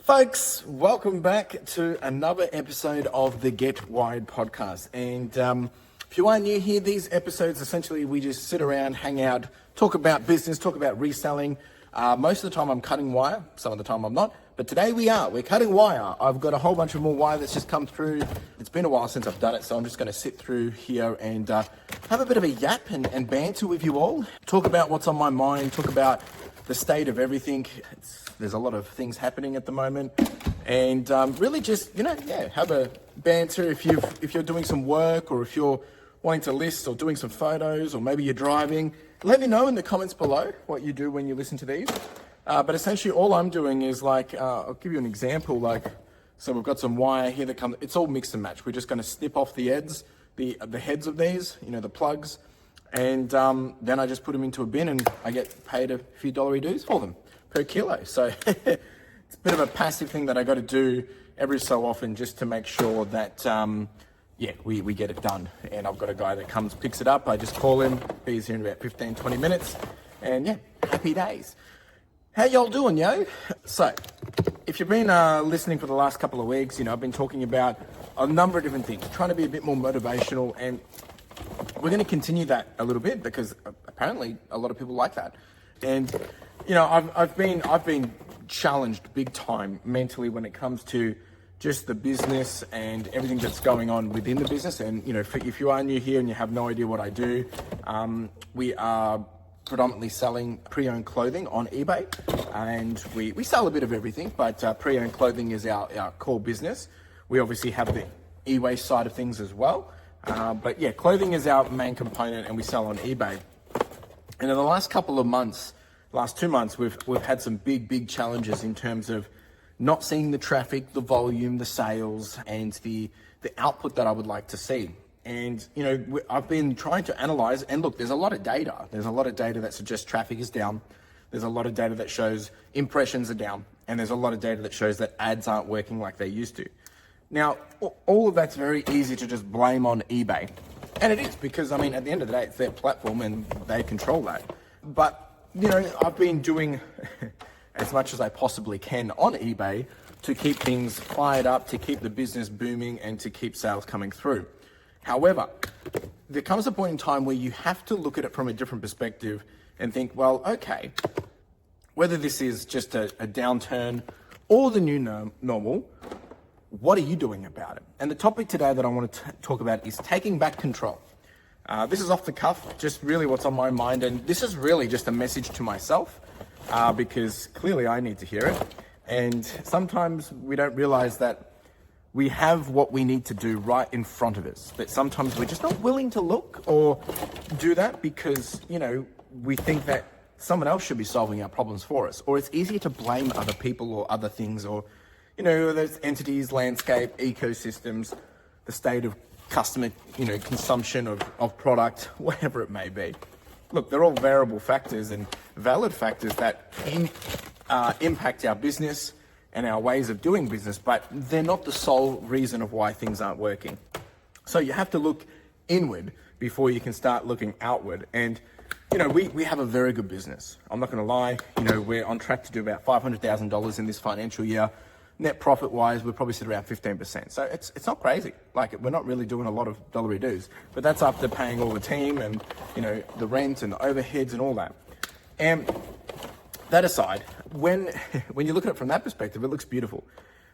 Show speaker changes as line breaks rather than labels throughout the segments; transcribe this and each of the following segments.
Folks, welcome back to another episode of the Get Wired podcast. And if you are new here, these episodes, essentially, we just sit around, hang out, talk about business, talk about reselling. Most of the time I'm cutting wire, some of the time I'm not. But today we're cutting wire. I've got a whole bunch of more wire that's just come through. It's been a while since I've done it, so I'm just going to sit through here and have a bit of a yap and banter with you all. Talk about what's on my mind, talk about the state of everything. There's a lot of things happening at the moment, and really just have a banter. If you're doing some work, or if you're wanting to list or doing some photos, or maybe you're driving, let me know in the comments below what you do when you listen to these. But essentially, all I'm doing is I'll give you an example. So we've got some wire here that comes. It's all mix and match. We're just going to snip off the heads, the heads of these, the plugs, and then I just put them into a bin, and I get paid a few dollary dues for them per kilo. So it's a bit of a passive thing that I got to do every so often just to make sure that we get it done. And I've got a guy that comes, picks it up. I just call him. He's here in about 15-20 minutes, and happy days. How y'all doing, yo? So if you've been listening for the last couple of weeks, I've been talking about a number of different things, trying to be a bit more motivational, and we're going to continue that a little bit because apparently a lot of people like that. And I've been challenged big time mentally when it comes to just the business and everything that's going on within the business. And if you are new here and you have no idea what I do, we are predominantly selling pre-owned clothing on eBay, and we sell a bit of everything, but pre-owned clothing is our core business. We obviously have the e-waste side of things as well, but clothing is our main component, and we sell on eBay. And in the last couple of months, last 2 months, we've had some big challenges in terms of not seeing the traffic, the volume, the sales, and the output that I would like to see. And I've been trying to analyze, and look, there's a lot of data. There's a lot of data that suggests traffic is down. There's a lot of data that shows impressions are down, and there's a lot of data that shows that ads aren't working like they used to. Now, all of that's very easy to just blame on eBay, and it is, because at the end of the day, it's their platform and they control that. But I've been doing as much as I possibly can on eBay to keep things fired up, to keep the business booming, and to keep sales coming through. However, there comes a point in time where you have to look at it from a different perspective and think, well, okay, whether this is just a downturn or the new normal, what are you doing about it? And the topic today that I want to talk about is taking back control. This is off the cuff, just really what's on my mind, and this is really just a message to myself, because clearly I need to hear it. And sometimes we don't realize that we have what we need to do right in front of us, but sometimes we're just not willing to look or do that because, we think that someone else should be solving our problems for us, or it's easier to blame other people or other things, or, those entities, landscape, ecosystems, the state of customer, consumption of product, whatever it may be. Look, they're all variable factors and valid factors that impact our business and our ways of doing business, but they're not the sole reason of why things aren't working. So you have to look inward before you can start looking outward. And, we have a very good business. I'm not gonna lie, we're on track to do about $500,000 in this financial year. Net profit wise, we'll probably sit around 15%. So it's not crazy. We're not really doing a lot of dollary dues, but that's after paying all the team and, the rent and the overheads and all that. And that aside, when you look at it from that perspective, it looks beautiful.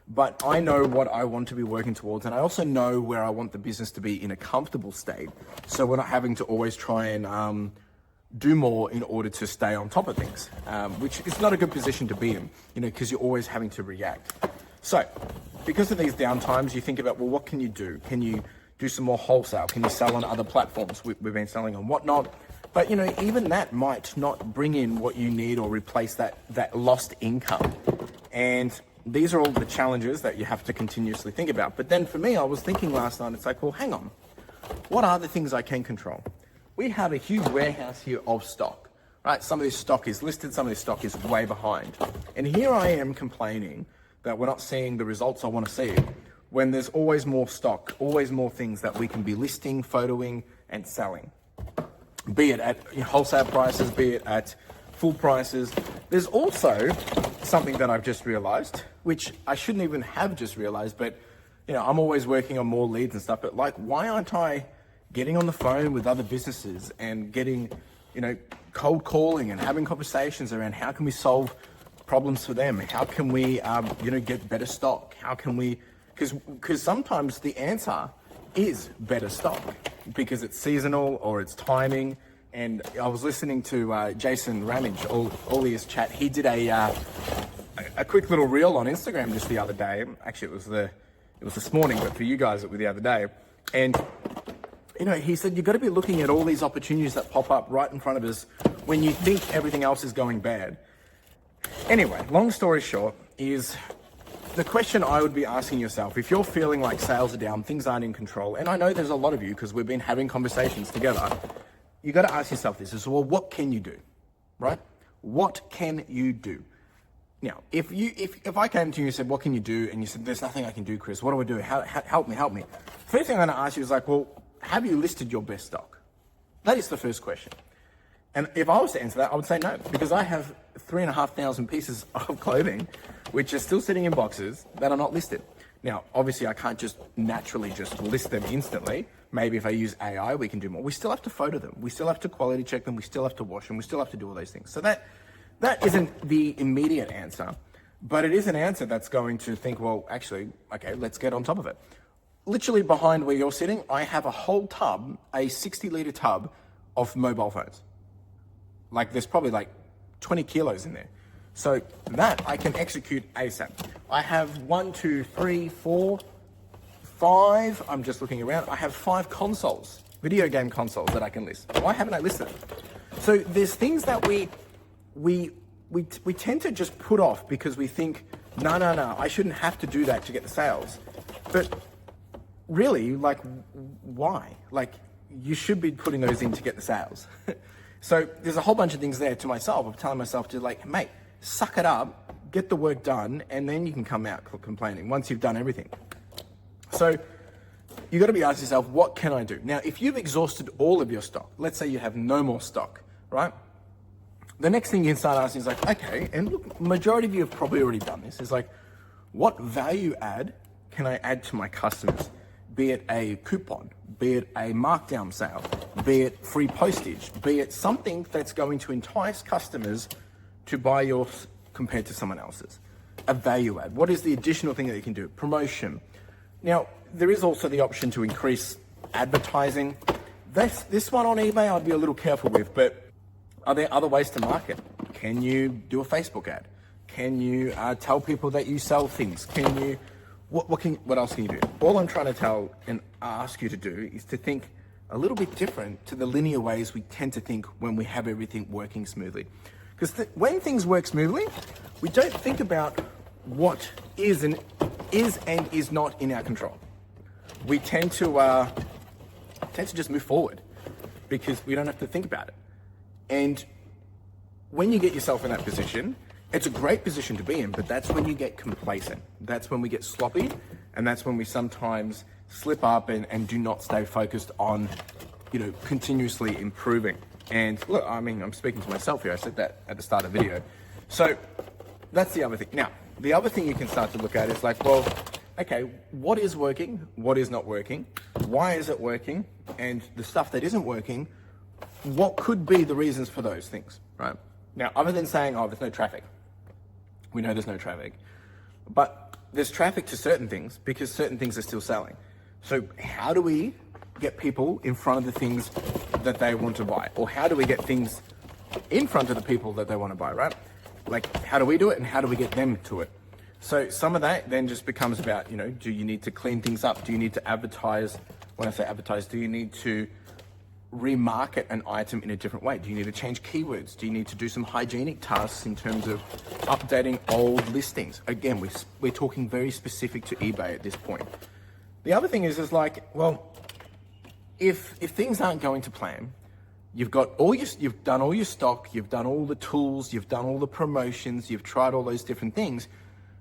But I know what I want to be working towards, and I also know where I want the business to be in a comfortable state. So we're not having to always try and do more in order to stay on top of things, which is not a good position to be in, because you're always having to react. So because of these downtimes, you think about, well, what can you do? Can you do some more wholesale? Can you sell on other platforms? We've been selling on whatnot. But, even that might not bring in what you need or replace that lost income. And these are all the challenges that you have to continuously think about. But then for me, I was thinking last night, it's like, well, hang on. What are the things I can control? We have a huge warehouse here of stock, right? Some of this stock is listed, some of this stock is way behind. And here I am complaining that we're not seeing the results I want to see when there's always more stock, always more things that we can be listing, photoing, and selling. Be it at wholesale prices, be it at full prices. There's also something that I've just realized, which I shouldn't even have just realized, but I'm always working on more leads and stuff, but like, why aren't I getting on the phone with other businesses and getting, cold calling and having conversations around how can we solve problems for them? How can we, get better stock? How can we, because sometimes the answer is better stock because it's seasonal or it's timing. And I was listening to Jason Ramage, all his chat. He did a quick little reel on Instagram just the other day. Actually, it was this morning, but for you guys, it was the other day. And he said you've got to be looking at all these opportunities that pop up right in front of us when you think everything else is going bad. Anyway, long story short is the question I would be asking yourself, if you're feeling like sales are down, things aren't in control, and I know there's a lot of you because we've been having conversations together, you got to ask yourself this is, well, what can you do, right? What can you do? Now, if I came to you and said, what can you do? And you said, there's nothing I can do, Chris. What do I do? Help me. First thing I'm going to ask you is like, well, have you listed your best stock? That is the first question. And if I was to answer that, I would say no, because I have 3,500 pieces of clothing, which are still sitting in boxes that are not listed. Now, obviously I can't just naturally just list them instantly. Maybe if I use AI, we can do more. We still have to photo them. We still have to quality check them. We still have to wash them. We still have to do all those things. So that isn't the immediate answer, but it is an answer that's going to think, well, actually, okay, let's get on top of it. Literally behind where you're sitting, I have a whole tub, a 60-litre tub of mobile phones. Like there's probably like 20 kilos in there. So that I can execute ASAP. I have 1, 2, 3, 4, 5, I'm just looking around. I have 5 consoles, video game consoles that I can list. Why haven't I listed them? So there's things that we tend to just put off because we think, no, I shouldn't have to do that to get the sales. But really, like, why? Like, you should be putting those in to get the sales. So there's a whole bunch of things there to myself of telling myself to like, mate, suck it up, get the work done, and then you can come out complaining once you've done everything. So you got to be asking yourself, what can I do? Now, if you've exhausted all of your stock, let's say you have no more stock, right? The next thing you can start asking is like, okay, and look, majority of you have probably already done this, is like, what value add can I add to my customers? Be it a coupon, be it a markdown sale, be it free postage, be it something that's going to entice customers to buy yours compared to someone else's. A value add. What is the additional thing that you can do? Promotion. Now, there is also the option to increase advertising. This one on eBay I'd be a little careful with, but are there other ways to market? Can you do a Facebook ad? Can you tell people that you sell things? Can you... What else can you do? All I'm trying to tell and ask you to do is to think a little bit different to the linear ways we tend to think when we have everything working smoothly. Because when things work smoothly, we don't think about what is and is not in our control. We tend to just move forward because we don't have to think about it. And when you get yourself in that position, it's a great position to be in, but that's when you get complacent. That's when we get sloppy, and that's when we sometimes slip up and do not stay focused on, continuously improving. And look, I mean, I'm speaking to myself here. I said that at the start of the video. So that's the other thing. Now, the other thing you can start to look at is like, well, okay, what is working? What is not working? Why is it working? And the stuff that isn't working, what could be the reasons for those things, right? Now, other than saying, oh, there's no traffic. We know there's no traffic, but there's traffic to certain things because certain things are still selling. So how do we get people in front of the things that they want to buy? Or how do we get things in front of the people that they want to buy, right? Like, how do we do it and how do we get them to it? So some of that then just becomes about, do you need to clean things up? Do you need to advertise? When I say advertise, do you need to remarket an item in a different way? Do you need to change keywords? Do you need to do some hygienic tasks in terms of updating old listings? Again, we're talking very specific to eBay at this point. The other thing is like, well, if things aren't going to plan, you've done all your stock, you've done all the tools, you've done all the promotions, you've tried all those different things,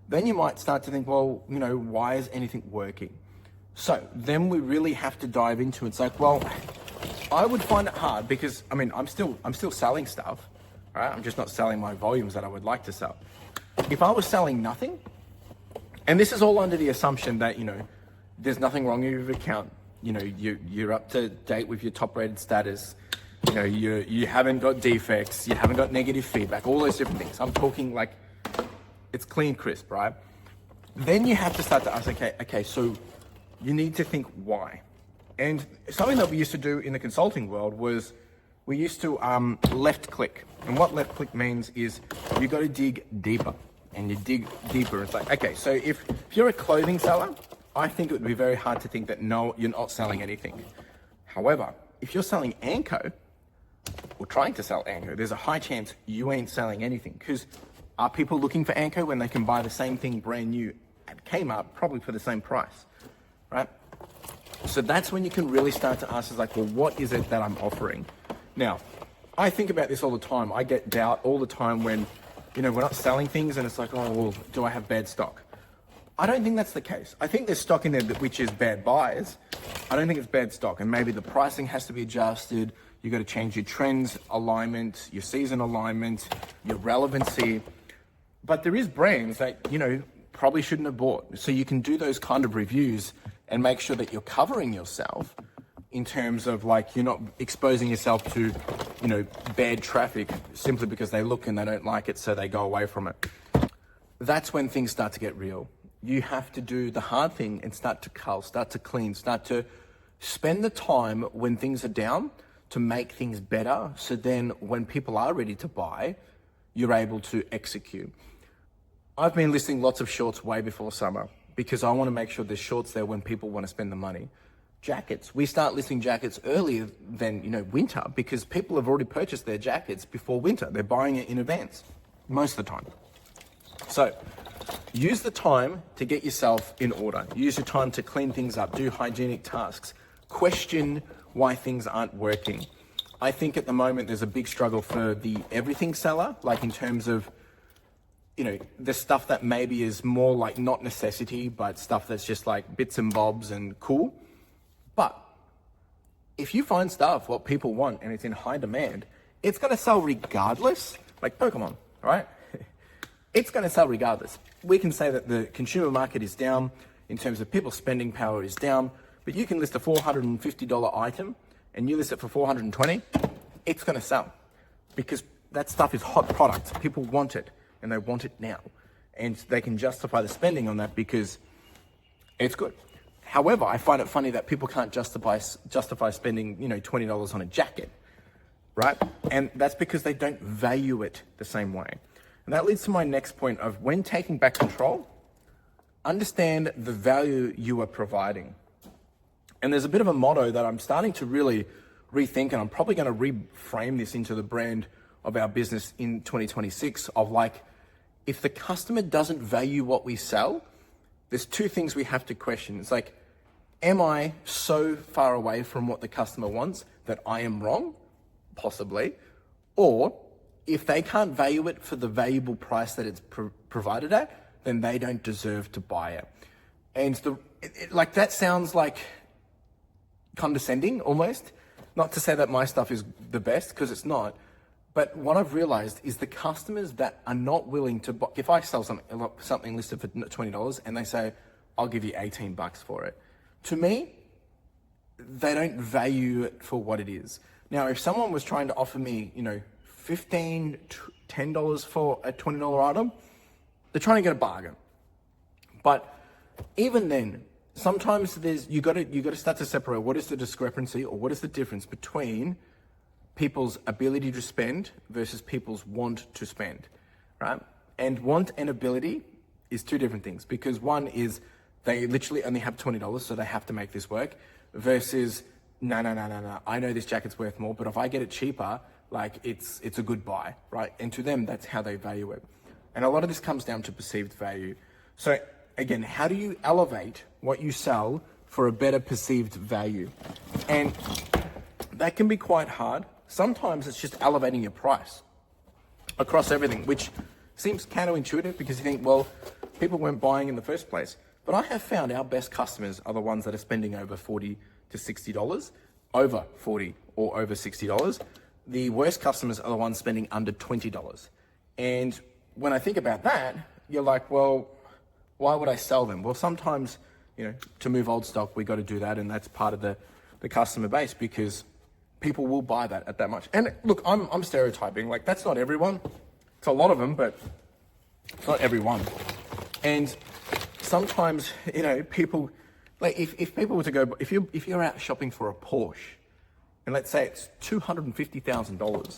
then you might start to think, well, why is anything working? So then we really have to dive into it. It's like, well, I would find it hard because, I mean, I'm still selling stuff, right? I'm just not selling my volumes that I would like to sell. if I was selling nothing, and this is all under the assumption that, there's nothing wrong with your account, you're up to date with your top rated status, you haven't got defects, you haven't got negative feedback, all those different things. I'm talking like it's clean, crisp, right? Then you have to start to ask, okay, so you need to think why. And something that we used to do in the consulting world was we used to left click. And what left click means is you got to dig deeper, and you dig deeper. It's like, okay, so if you're a clothing seller, I think it would be very hard to think that no, you're not selling anything. However, if you're selling Anko, or trying to sell Anko, there's a high chance you ain't selling anything, because are people looking for Anko when they can buy the same thing brand new at Kmart, probably for the same price, right? So that's when you can really start to ask, well, what is it that I'm offering? Now, I think about this all the time. I get doubt all the time when, we're not selling things and it's like, oh, well, do I have bad stock? I don't think that's the case. I think there's stock in there which is bad buys. I don't think it's bad stock, and maybe the pricing has to be adjusted. You got to change your trends alignment, your season alignment, your relevancy. But there is brands that, probably shouldn't have bought. So you can do those kind of reviews and make sure that you're covering yourself in terms of you're not exposing yourself to, bad traffic simply because they look and they don't like it, so they go away from it. That's when things start to get real. You have to do the hard thing and start to cull, start to clean, start to spend the time when things are down to make things better. So then when people are ready to buy, you're able to execute. I've been listing lots of shorts way before summer because I want to make sure there's shorts there when people want to spend the money. Jackets, we start listing jackets earlier than winter because people have already purchased their jackets before winter. They're buying it in advance most of the time. So use the time to get yourself in order. Use your time to clean things up, do hygienic tasks, question why things aren't working. I think at the moment there's a big struggle for the everything seller, in terms of the stuff that maybe is more not necessity, but stuff that's just bits and bobs and cool. But if you find stuff what people want and it's in high demand, it's going to sell regardless, like Pokemon, right? It's going to sell regardless. We can say that the consumer market is down in terms of people's spending power is down, but you can list a $450 item and you list it for $420, it's going to sell because that stuff is hot product. People want it and they want it now, and they can justify the spending on that because it's good. However, I find it funny that people can't justify spending $20 on a jacket, right? And that's because they don't value it the same way. And that leads to my next point of when taking back control, understand the value you are providing. And there's a bit of a motto that I'm starting to really rethink, and I'm probably going to reframe this into the brand of our business in 2026 of if the customer doesn't value what we sell, there's two things we have to question. It's am I so far away from what the customer wants that I am wrong? Possibly. Or if they can't value it for the valuable price that it's provided at, then they don't deserve to buy it. And that sounds condescending almost. Not to say that my stuff is the best, because it's not. But what I've realized is the customers that are not willing to buy, if I sell something listed for $20 and they say, I'll give you $18 for it. To me, they don't value it for what it is. Now, if someone was trying to offer me, $15, $10 for a $20 item, they're trying to get a bargain. But even then, sometimes you got to start to separate what is the discrepancy or what is the difference between people's ability to spend versus people's want to spend, right? And want and ability is two different things, because one is they literally only have $20, so they have to make this work, versus no, I know this jacket's worth more, but if I get it cheaper, it's a good buy, right? And to them, that's how they value it. And a lot of this comes down to perceived value. So again, how do you elevate what you sell for a better perceived value? And that can be quite hard. Sometimes it's just elevating your price across everything, which seems counterintuitive because you think, well, people weren't buying in the first place. But I have found our best customers are the ones that are spending over $40 to $60, over $40 or over $60. The worst customers are the ones spending under $20. And when I think about that, you're like, well, why would I sell them? Well, sometimes, to move old stock, we got to do that. And that's part of the customer base, because people will buy that at that much. And look, I'm stereotyping, like that's not everyone. It's a lot of them, but it's not everyone. And sometimes, people, like if people were to go, if you're out shopping for a Porsche, and let's say it's $250,000,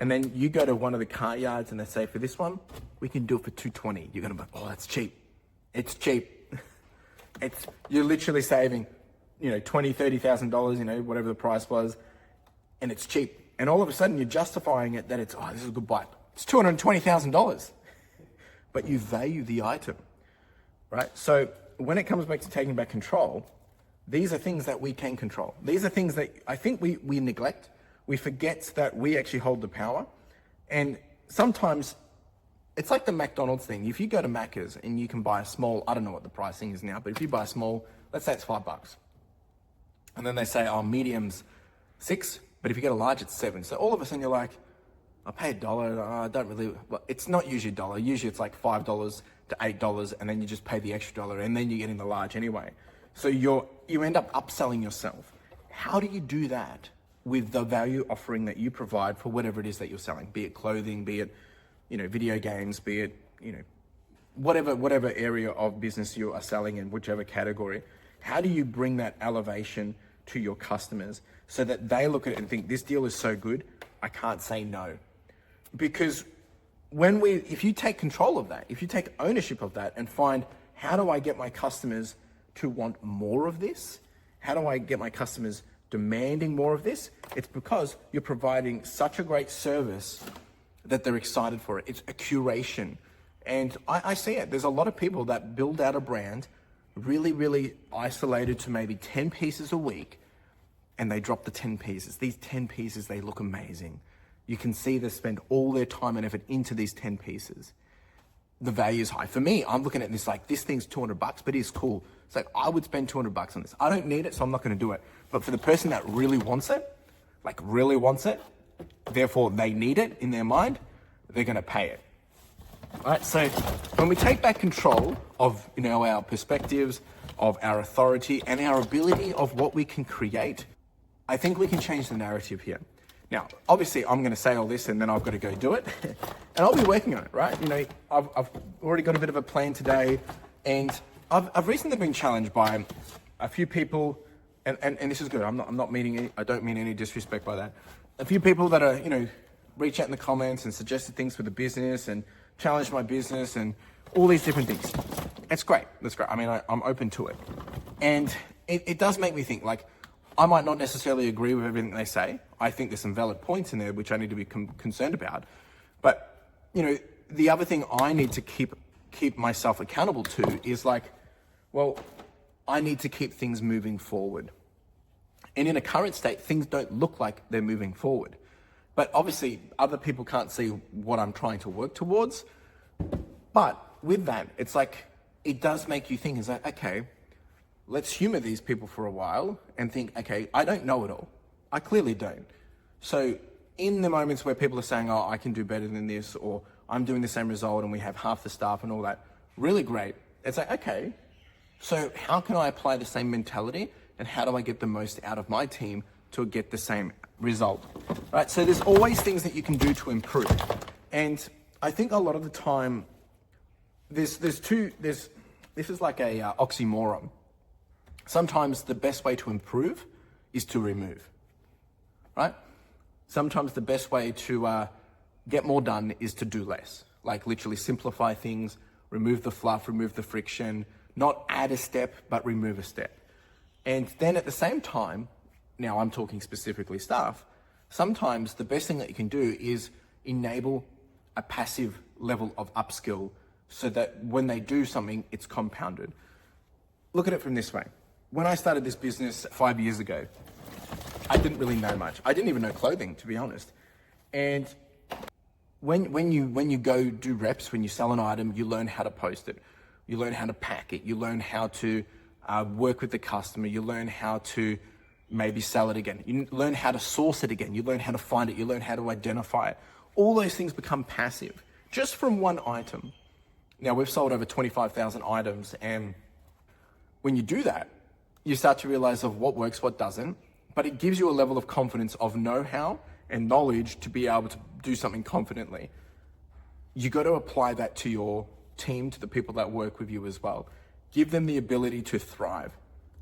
and then you go to one of the car yards and they say, for this one, we can do it for $220. You're gonna be, oh, that's cheap. It's cheap. You're literally saving, $20,000, $30,000, whatever the price was, and it's cheap. And all of a sudden you're justifying it that it's, oh, this is a good buy. It's $220,000, but you value the item, right? So when it comes back to taking back control, these are things that we can control. These are things that I think we neglect. We forget that we actually hold the power. And sometimes it's like the McDonald's thing. If you go to Macca's and you can buy a small, I don't know what the pricing is now, but if you buy a small, let's say it's $5. And then they say, oh, medium's $6, but if you get a large, it's $7. So all of a sudden you're like, I pay $1. I don't really, well, it's not usually $1. Usually it's like $5 to $8, and then you just pay the extra dollar, and then you're getting the large anyway. So you end up upselling yourself. How do you do that with the value offering that you provide for whatever it is that you're selling? Be it clothing, be it, video games, be it, whatever area of business you are selling in, whichever category. How do you bring that elevation to your customers so that they look at it and think, this deal is so good, I can't say no? Because if you take control of that, if you take ownership of that and find, how do I get my customers to want more of this? How do I get my customers demanding more of this? It's because you're providing such a great service that they're excited for it. It's a curation. And I see it. There's a lot of people that build out a brand really, really isolated to maybe 10 pieces a week, and they drop the 10 pieces. These 10 pieces, they look amazing. You can see they spend all their time and effort into these 10 pieces. The value is high. For me, I'm looking at this like, this thing's $200, but it's cool. It's like, I would spend $200 on this. I don't need it, so I'm not gonna do it. But for the person that really wants it, therefore they need it in their mind, they're gonna pay it. All right, so when we take back control of our perspectives, of our authority, and our ability of what we can create, I think we can change the narrative here. Now, obviously, I'm going to say all this and then I've got to go do it. And I'll be working on it, right? I've already got a bit of a plan today. And I've recently been challenged by a few people, and this is good. I don't mean any disrespect by that. A few people that are, reach out in the comments and suggested things for the business and challenged my business and all these different things. It's great. That's great. I mean, I'm open to it. And it does make me think, like, I might not necessarily agree with everything they say. I think there's some valid points in there which I need to be concerned about. But, the other thing I need to keep myself accountable to is like, well, I need to keep things moving forward. And in a current state, things don't look like they're moving forward. But obviously, other people can't see what I'm trying to work towards. But with that, it's like, it does make you think, is like, okay, let's humor these people for a while and think, okay, I don't know it all. I clearly don't. So in the moments where people are saying, oh, I can do better than this, or I'm doing the same result and we have half the staff and all that, really great. It's like, okay, so how can I apply the same mentality and how do I get the most out of my team to get the same result, right? So there's always things that you can do to improve. And I think a lot of the time, this is like a oxymoron. Sometimes the best way to improve is to remove, right? Sometimes the best way to get more done is to do less. Like literally simplify things, remove the fluff, remove the friction, not add a step, but remove a step. And then at the same time, now I'm talking specifically staff, sometimes the best thing that you can do is enable a passive level of upskill so that when they do something, it's compounded. Look at it from this way. When I started this business 5 years ago, I didn't really know much. I didn't even know clothing, to be honest. And when you go do reps, when you sell an item, you learn how to post it. You learn how to pack it. You learn how to work with the customer. You learn how to maybe sell it again. You learn how to source it again. You learn how to find it. You learn how to identify it. All those things become passive. just from one item. Now, we've sold over 25,000 items, and when you do that, you start to realize of what works, what doesn't, but it gives you a level of confidence of know-how and knowledge to be able to do something confidently. You got to apply that to your team, to the people that work with you as well. Give them the ability to thrive.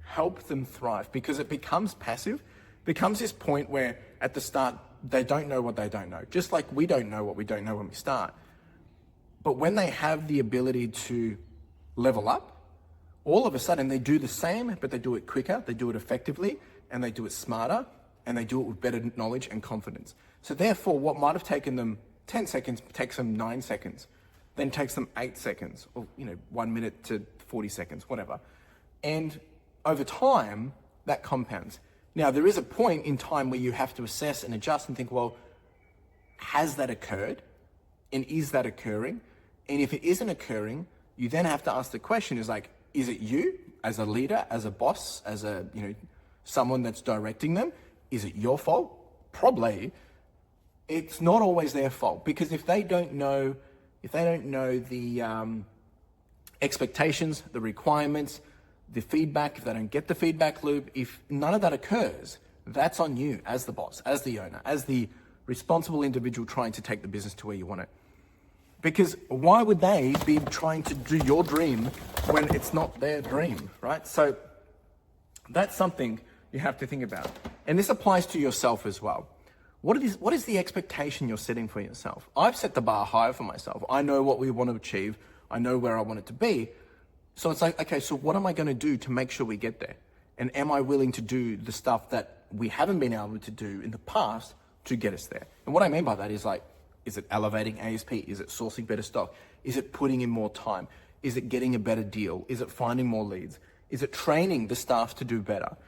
Help them thrive, because it becomes passive, becomes this point where at the start, they don't know what they don't know. Just like we don't know what we don't know when we start. But when they have the ability to level up, all of a sudden they do the same, but they do it quicker, they do it effectively, and they do it smarter, and they do it with better knowledge and confidence. So therefore, what might have taken them 10 seconds takes them 9 seconds, then takes them 8 seconds, or 1 minute to 40 seconds, whatever. And over time, that compounds. Now, there is a point in time where you have to assess and adjust and think, well, has that occurred? And is that occurring? And if it isn't occurring, you then have to ask the question is it you as a leader, as a boss, as a, someone that's directing them? Is it your fault? Probably. It's not always their fault, because if they don't know the expectations, the requirements, the feedback, if they don't get the feedback loop, if none of that occurs, that's on you as the boss, as the owner, as the responsible individual trying to take the business to where you want it. Because why would they be trying to do your dream when it's not their dream, right? So that's something you have to think about. And this applies to yourself as well. What is the expectation you're setting for yourself? I've set the bar higher for myself. I know what we want to achieve. I know where I want it to be. So it's like, okay, so what am I going to do to make sure we get there? And am I willing to do the stuff that we haven't been able to do in the past to get us there? And what I mean by that is is it elevating ASP? Is it sourcing better stock? Is it putting in more time? Is it getting a better deal? Is it finding more leads? Is it training the staff to do better?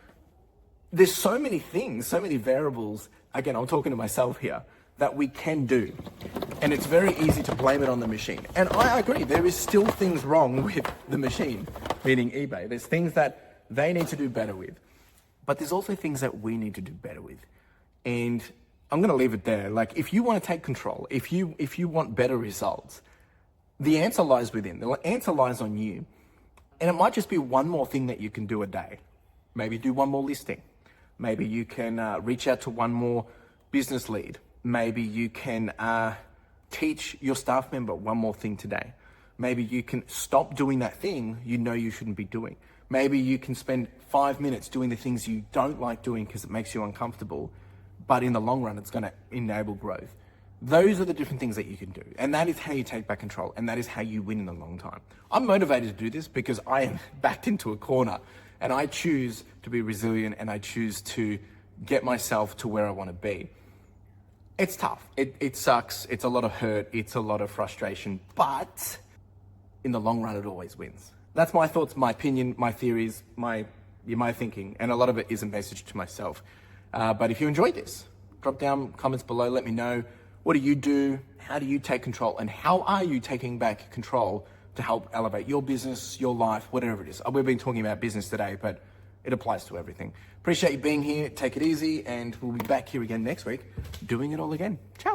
There's so many things, so many variables, again, I'm talking to myself here, that we can do. And it's very easy to blame it on the machine. And I agree, there is still things wrong with the machine, meaning eBay. There's things that they need to do better with. But there's also things that we need to do better with. And I'm going to leave it there. If you want to take control, if you want better results, the answer lies within. The answer lies on you. And it might just be one more thing that you can do a day. Maybe do one more listing. Maybe you can reach out to one more business lead. Maybe you can teach your staff member one more thing today. Maybe you can stop doing that thing you shouldn't be doing. Maybe you can spend 5 minutes doing the things you don't like doing because it makes you uncomfortable, but in the long run, it's going to enable growth. Those are the different things that you can do. And that is how you take back control. And that is how you win in the long time. I'm motivated to do this because I am backed into a corner, and I choose to be resilient, and I choose to get myself to where I want to be. It's tough. It sucks. It's a lot of hurt. It's a lot of frustration, but in the long run, it always wins. That's my thoughts, my opinion, my theories, my thinking. And a lot of it is a message to myself. But if you enjoyed this, drop down comments below. Let me know, what do you do? How do you take control? And how are you taking back control to help elevate your business, your life, whatever it is? We've been talking about business today, but it applies to everything. Appreciate you being here. Take it easy, and we'll be back here again next week doing it all again. Ciao.